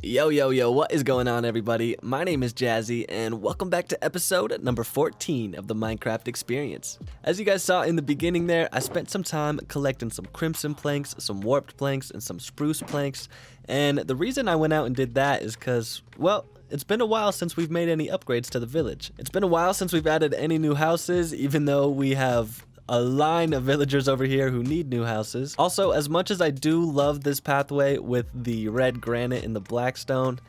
Yo, yo, yo, what is going on, everybody? My name is Jazzy, and welcome back to episode number 14 of the Minecraft Experience. As you guys saw in the beginning there, I spent some time collecting some crimson planks, some warped planks, and some spruce planks, and the reason I went out and did that is because, well, it's been a while since we've made any upgrades to the village. It's been a while since we've added any new houses, even though we have a line of villagers over here who need new houses. Also, as much as I do love this pathway with the red granite and the black stone,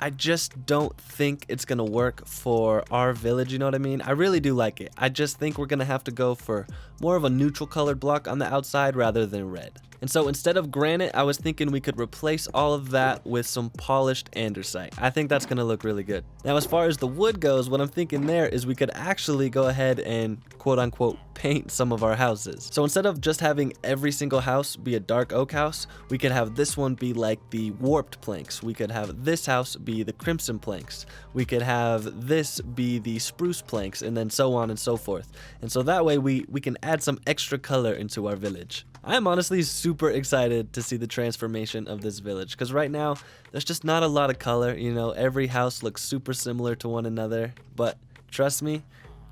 I just don't think it's gonna work for our village, you know what I mean? I really do like it. I just think we're gonna have to go for more of a neutral colored block on the outside rather than red. And so instead of granite, I was thinking we could replace all of that with some polished andesite. I think that's gonna look really good. Now, as far as the wood goes, what I'm thinking there is we could actually go ahead and quote unquote paint some of our houses. So instead of just having every single house be a dark oak house, we could have this one be like the warped planks. We could have this house be the crimson planks. We could have this be the spruce planks, and then so on and so forth. And so that way we can add some extra color into our village. I am honestly super excited to see the transformation of this village, because right now there's just not a lot of color. You know, every house looks super similar to one another, but trust me,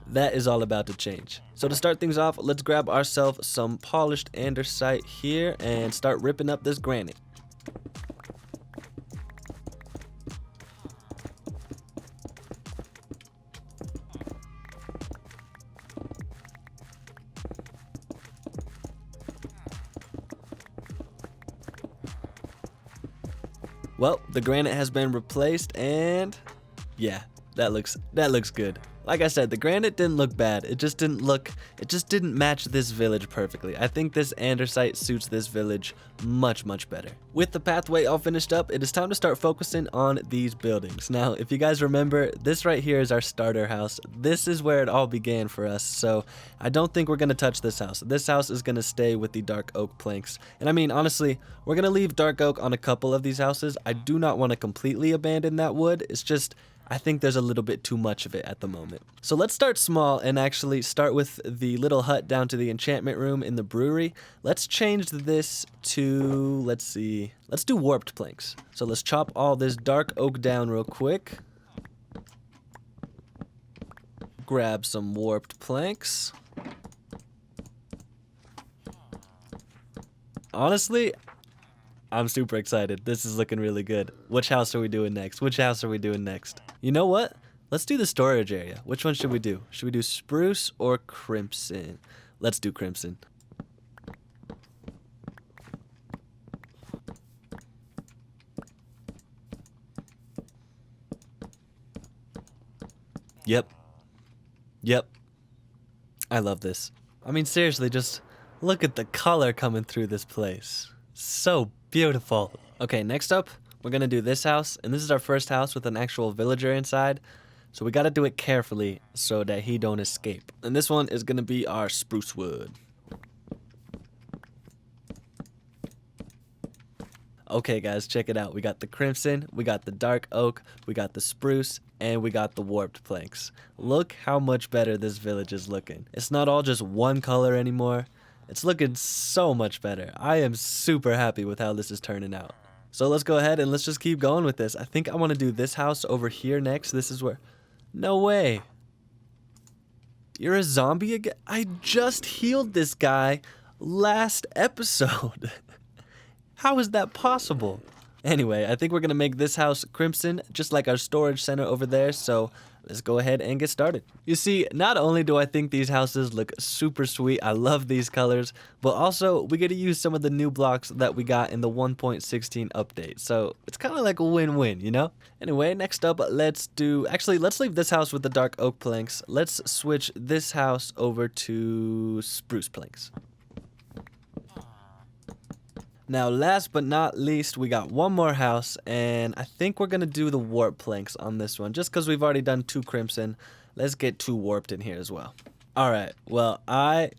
that is all about to change. So to start things off, let's grab ourselves some polished andesite here and start ripping up this granite. Well, the granite has been replaced, and yeah, that looks good. Like I said, the granite didn't look bad. It just didn't match this village perfectly. I think this andesite suits this village much better. With the pathway all finished up, it is time to start focusing on these buildings. Now, if you guys remember, this right here is our starter house. This is where it all began for us, so I don't think we're gonna touch this house. This house is gonna stay with the dark oak planks. And I mean, honestly, we're gonna leave dark oak on a couple of these houses. I do not want to completely abandon that wood. It's just, I think there's a little bit too much of it at the moment. So let's start small and actually start with the little hut down to the enchantment room in the brewery. Let's change this to, let's do warped planks. So let's chop all this dark oak down real quick. Grab some warped planks. Honestly, I'm super excited. This is looking really good. Which house are we doing next? You know what? Let's do the storage area. Which one should we do? Should we do spruce or crimson? Let's do crimson. Yep. I love this. I mean, seriously, just look at the color coming through this place. So beautiful. Okay, next up, we're gonna do this house, and this is our first house with an actual villager inside, so we gotta do it carefully so that he don't escape. And this one is gonna be our spruce wood. Okay guys, check it out. We got the crimson, we got the dark oak, we got the spruce, and we got the warped planks. Look how much better this village is looking. It's not all just one color anymore. It's looking so much better. I am super happy with how this is turning out. So let's go ahead and let's just keep going with this. I think I want to do this house over here next. This is where... No way. You're a zombie again? I just healed this guy last episode. How is that possible? Anyway, I think we're going to make this house crimson, just like our storage center over there, so let's go ahead and get started. You see, not only do I think these houses look super sweet, I love these colors, but also we get to use some of the new blocks that we got in the 1.16 update. So it's kind of like a win-win, you know? Anyway, next up, let's leave this house with the dark oak planks. Let's switch this house over to spruce planks. Now, last but not least, we got one more house, and I think we're going to do the warp planks on this one. Just because we've already done 2 crimson, let's get 2 warped in here as well. Alright, well, I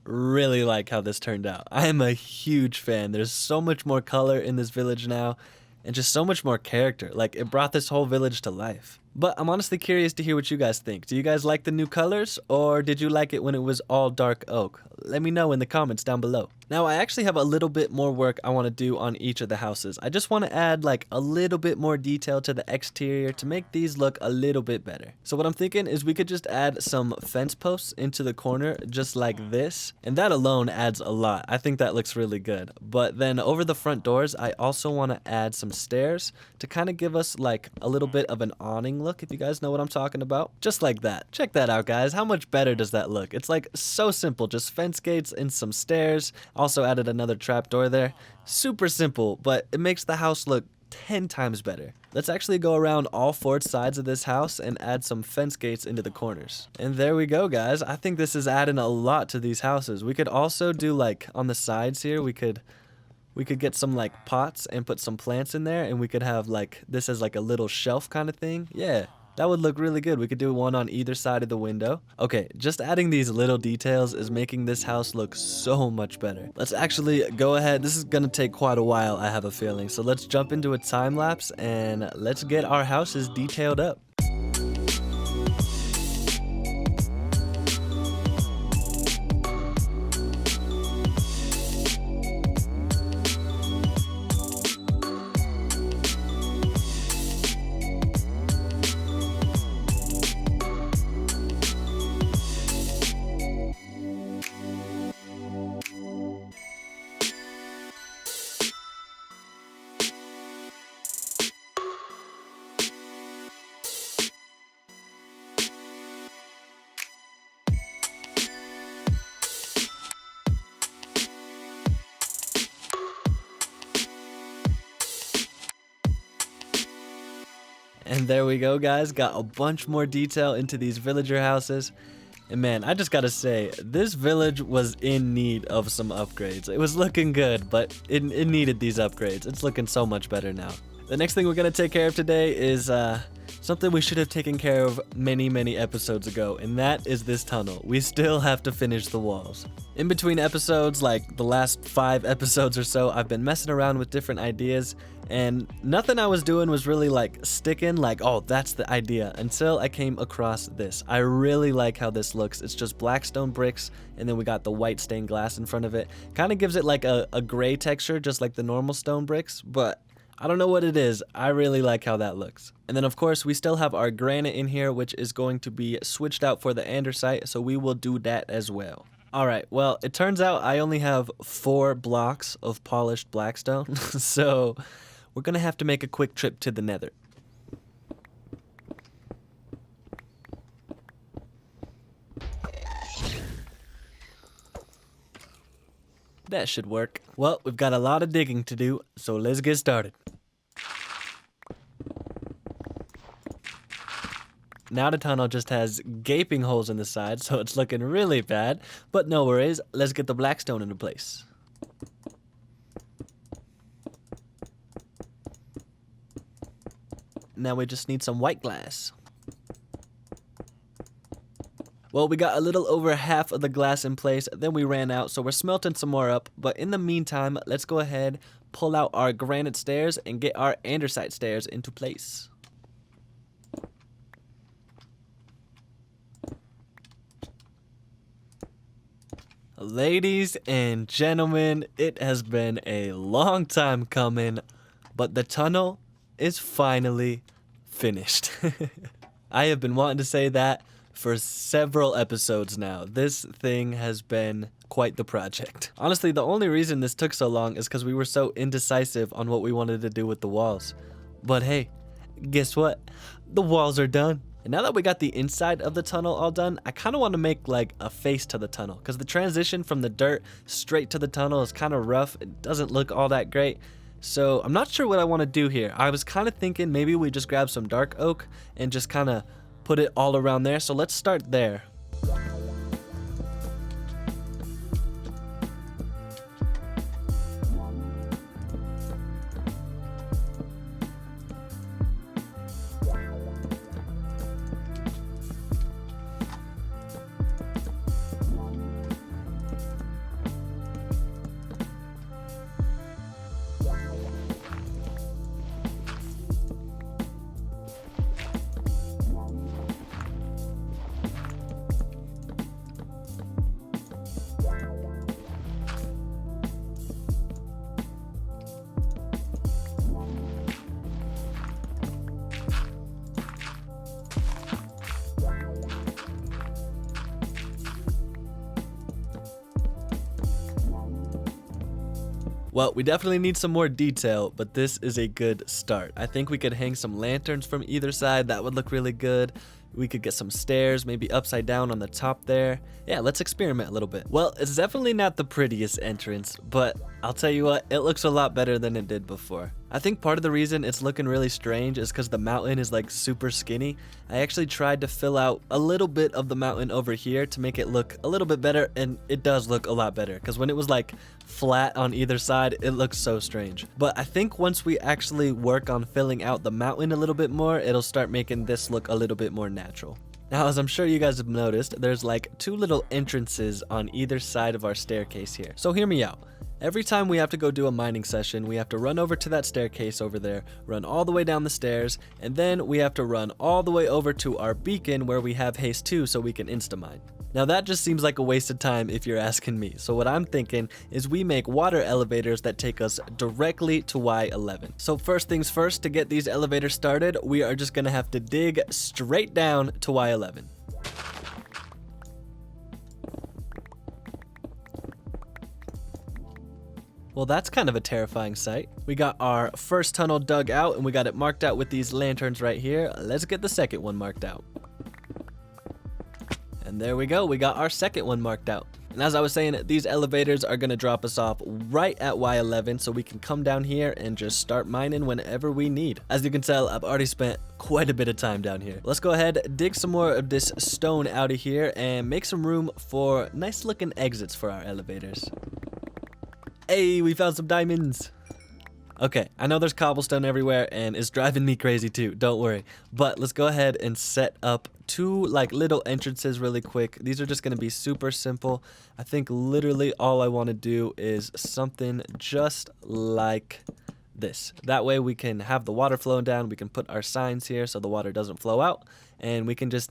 really like how this turned out. I am a huge fan. There's so much more color in this village now, and just so much more character. Like, it brought this whole village to life. But I'm honestly curious to hear what you guys think. Do you guys like the new colors, or did you like it when it was all dark oak? Let me know in the comments down below. Now I actually have a little bit more work I want to do on each of the houses. I just want to add like a little bit more detail to the exterior to make these look a little bit better. So what I'm thinking is we could just add some fence posts into the corner just like this, and that alone adds a lot. I think that looks really good. But then over the front doors, I also want to add some stairs to kind of give us like a little bit of an awning look, if you guys know what I'm talking about. Just like that. Check that out, guys. How much better does that look? It's like so simple, just fence gates and some stairs. Also added another trapdoor there. Super simple, but it makes the house look 10 times better. Let's actually go around all 4 sides of this house and add some fence gates into the corners. And there we go, guys. I think this is adding a lot to these houses. We could also do like on the sides here, we could get some like pots and put some plants in there, and we could have like this as like a little shelf kind of thing. Yeah. That would look really good. We could do one on either side of the window. Okay, just adding these little details is making this house look so much better. Let's actually go ahead. This is gonna take quite a while, I have a feeling. So let's jump into a time lapse and let's get our houses detailed up. And there we go, guys. Got a bunch more detail into these villager houses. And man, I just gotta say, this village was in need of some upgrades. It was looking good, but it needed these upgrades. It's looking so much better now. The next thing we're gonna take care of today is something we should have taken care of many episodes ago, and that is this tunnel. We still have to finish the walls. In between episodes, like the last 5 episodes or so, I've been messing around with different ideas, and nothing I was doing was really like sticking, like, oh, that's the idea, until I came across this. I really like how this looks. It's just black stone bricks, and then we got the white stained glass in front of it. Kind of gives it like a gray texture, just like the normal stone bricks, but I don't know what it is. I really like how that looks. And then of course we still have our granite in here, which is going to be switched out for the andesite, so we will do that as well. Alright, well, it turns out I only have 4 blocks of polished blackstone, so we're gonna have to make a quick trip to the nether. That should work. Well, we've got a lot of digging to do, so let's get started. Now the tunnel just has gaping holes in the side, so it's looking really bad, but no worries, let's get the blackstone into place. Now we just need some white glass. Well, we got a little over half of the glass in place, then we ran out, so we're smelting some more up. But in the meantime, let's go ahead, pull out our granite stairs, and get our andesite stairs into place. Ladies and gentlemen, it has been a long time coming, but the tunnel is finally finished. I have been wanting to say that for several episodes now. This thing has been quite the project. Honestly, the only reason this took so long is because we were so indecisive on what we wanted to do with the walls. But hey, guess what? The walls are done. And now that we got the inside of the tunnel all done, I kind of want to make like a face to the tunnel, because the transition from the dirt straight to the tunnel is kind of rough. It doesn't look all that great. So I'm not sure what I want to do here. I was kind of thinking maybe we just grab some dark oak and just kind of put it all around there. So let's start there. Well, we definitely need some more detail, but this is a good start. I think we could hang some lanterns from either side. That would look really good. We could get some stairs, maybe upside down on the top there. Yeah, let's experiment a little bit. Well, it's definitely not the prettiest entrance, but I'll tell you what, it looks a lot better than it did before. I think part of the reason it's looking really strange is because the mountain is like super skinny. I actually tried to fill out a little bit of the mountain over here to make it look a little bit better, and it does look a lot better because when it was like flat on either side, it looks so strange. But I think once we actually work on filling out the mountain a little bit more, it'll start making this look a little bit more natural. Now, as I'm sure you guys have noticed, there's like two little entrances on either side of our staircase here. So hear me out. Every time we have to go do a mining session, we have to run over to that staircase over there, run all the way down the stairs, and then we have to run all the way over to our beacon where we have haste 2 so we can insta-mine. Now that just seems like a waste of time if you're asking me, so what I'm thinking is we make water elevators that take us directly to Y11. So first things first, to get these elevators started, we are just gonna have to dig straight down to Y11. Well, that's kind of a terrifying sight. We got our first tunnel dug out and we got it marked out with these lanterns right here. Let's get the second one marked out. And there we go, we got our second one marked out. And as I was saying, these elevators are gonna drop us off right at Y11 so we can come down here and just start mining whenever we need. As you can tell, I've already spent quite a bit of time down here. Let's go ahead, dig some more of this stone out of here and make some room for nice looking exits for our elevators. Hey, we found some diamonds. Okay, I know there's cobblestone everywhere and it's driving me crazy too, don't worry. But let's go ahead and set up two like little entrances really quick. These are just gonna be super simple. I think literally all I wanna do is something just like this. That way we can have the water flowing down, we can put our signs here so the water doesn't flow out, and we can just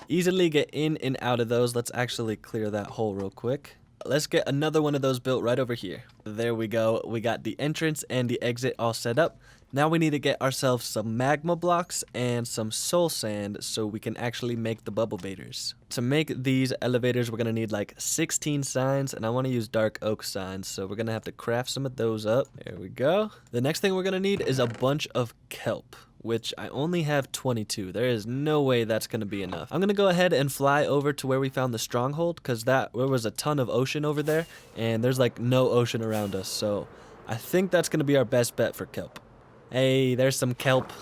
easily get in and out of those. Let's actually clear that hole real quick. Let's get another one of those built right over here. There we go. We got the entrance and the exit all set up. Now we need to get ourselves some magma blocks and some soul sand so we can actually make the bubble baiters. To make these elevators, we're going to need like 16 signs, and I want to use dark oak signs, so we're going to have to craft some of those up. There we go. The next thing we're going to need is a bunch of kelp, which I only have 22. There is no way that's going to be enough. I'm going to go ahead and fly over to where we found the stronghold, because there was a ton of ocean over there, and there's like no ocean around us, so I think that's going to be our best bet for kelp. Hey, there's some kelp.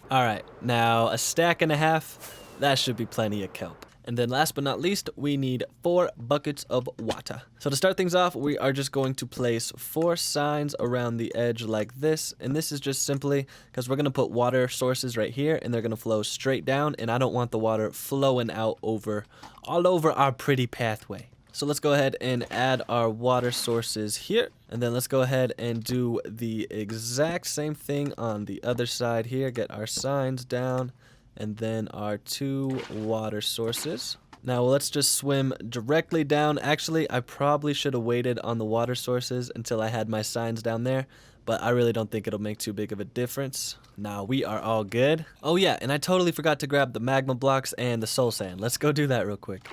All right, now a stack and a half, that should be plenty of kelp. And then last but not least, we need 4 buckets of water. So to start things off, we are just going to place 4 signs around the edge like this. And this is just simply because we're going to put water sources right here and they're going to flow straight down. And I don't want the water flowing out all over our pretty pathway. So let's go ahead and add our water sources here. And then let's go ahead and do the exact same thing on the other side here. Get our signs down. And then our 2 water sources. Now let's just swim directly down. Actually, I probably should have waited on the water sources until I had my signs down there, but I really don't think it'll make too big of a difference. Now we are all good. Oh yeah, and I totally forgot to grab the magma blocks and the soul sand. Let's go do that real quick.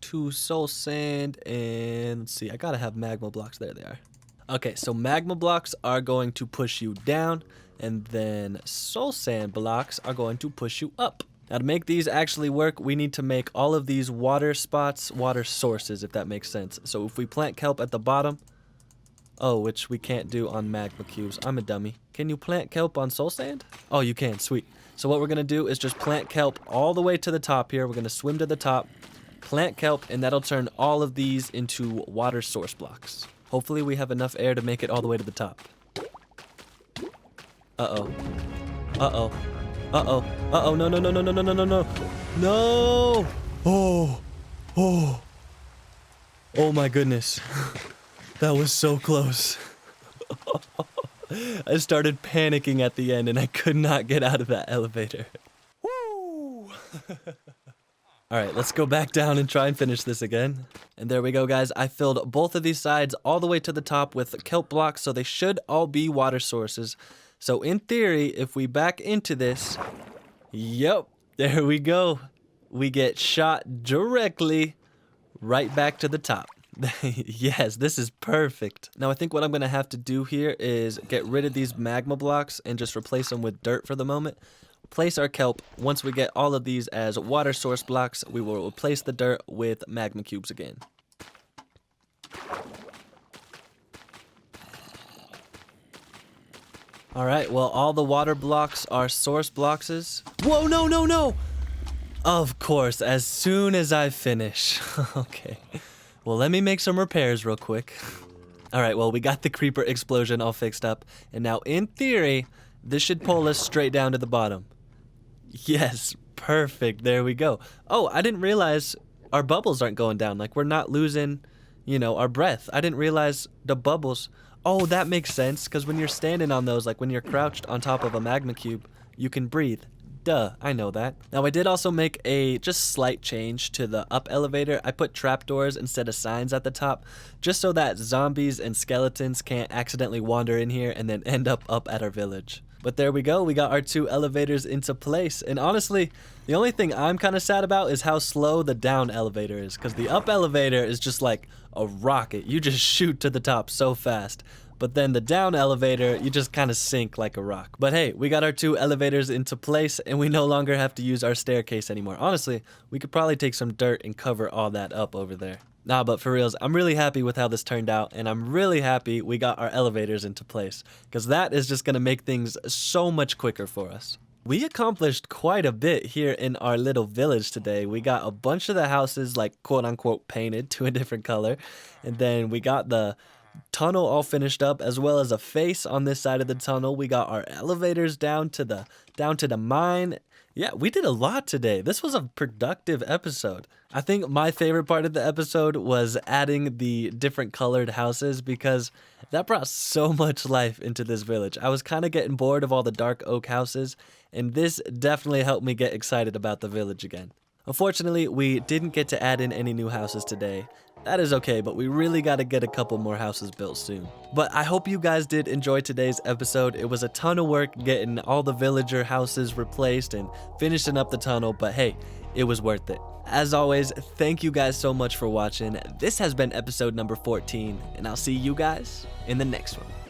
2 soul sand, and let's see, I gotta have magma blocks. There they are. Okay, so magma blocks are going to push you down, and then soul sand blocks are going to push you up. Now to make these actually work, we need to make all of these water spots water sources, if that makes sense. So if we plant kelp at the bottom, which we can't do on magma cubes. I'm a dummy. Can you plant kelp on soul sand? Oh, you can, sweet. So what we're gonna do is just plant kelp all the way to the top here. We're gonna swim to the top, plant kelp, and that'll turn all of these into water source blocks. Hopefully we have enough air to make it all the way to the top. Uh-oh. Uh-oh. Uh-oh. Uh-oh. No, no, no, no, no, no, no, no, no. No! Oh. Oh. Oh my goodness. That was so close. I started panicking at the end and I could not get out of that elevator. Woo! Alright, let's go back down and try and finish this again. And there we go, guys. I filled both of these sides all the way to the top with kelp blocks, so they should all be water sources. So in theory, if we back into this, yep, there we go. We get shot directly right back to the top. Yes, this is perfect. Now I think what I'm gonna have to do here is get rid of these magma blocks and just replace them with dirt for the moment. Place our kelp. Once we get all of these as water source blocks, we will replace the dirt with magma cubes again. Alright, well, all the water blocks are source blocks. Whoa, no, no, no! Of course, as soon as I finish. Okay. Well, let me make some repairs real quick. Alright, well, we got the creeper explosion all fixed up. And now, in theory, this should pull us straight down to the bottom. Yes, perfect. There we go. Oh, I didn't realize our bubbles aren't going down. Like, we're not losing, our breath. I didn't realize the bubbles... Oh, that makes sense, because when you're standing on those, like when you're crouched on top of a magma cube, you can breathe. Duh, I know that. Now, I did also make a just slight change to the up elevator. I put trapdoors instead of signs at the top, just so that zombies and skeletons can't accidentally wander in here and then end up at our village. But there we go, we got our 2 elevators into place, and honestly, the only thing I'm kind of sad about is how slow the down elevator is, because the up elevator is just like a rocket. You just shoot to the top so fast. But then the down elevator, you just kind of sink like a rock. But hey, we got our 2 elevators into place, and we no longer have to use our staircase anymore. Honestly, we could probably take some dirt and cover all that up over there. Nah, but for reals, I'm really happy with how this turned out, and I'm really happy we got our elevators into place, because that is just going to make things so much quicker for us. We accomplished quite a bit here in our little village today. We got a bunch of the houses, like, quote-unquote painted to a different color, and then we got the tunnel all finished up, as well as a face on this side of the tunnel. We got our elevators down to the mine. Yeah, we did a lot today. This was a productive episode. I think my favorite part of the episode was adding the different colored houses, because that brought so much life into this village. I was kind of getting bored of all the dark oak houses, and this definitely helped me get excited about the village again. Unfortunately, we didn't get to add in any new houses today. That is okay, but we really got to get a couple more houses built soon. But I hope you guys did enjoy today's episode. It was a ton of work getting all the villager houses replaced and finishing up the tunnel, but hey, it was worth it. As always, thank you guys so much for watching. This has been episode number 14, and I'll see you guys in the next one.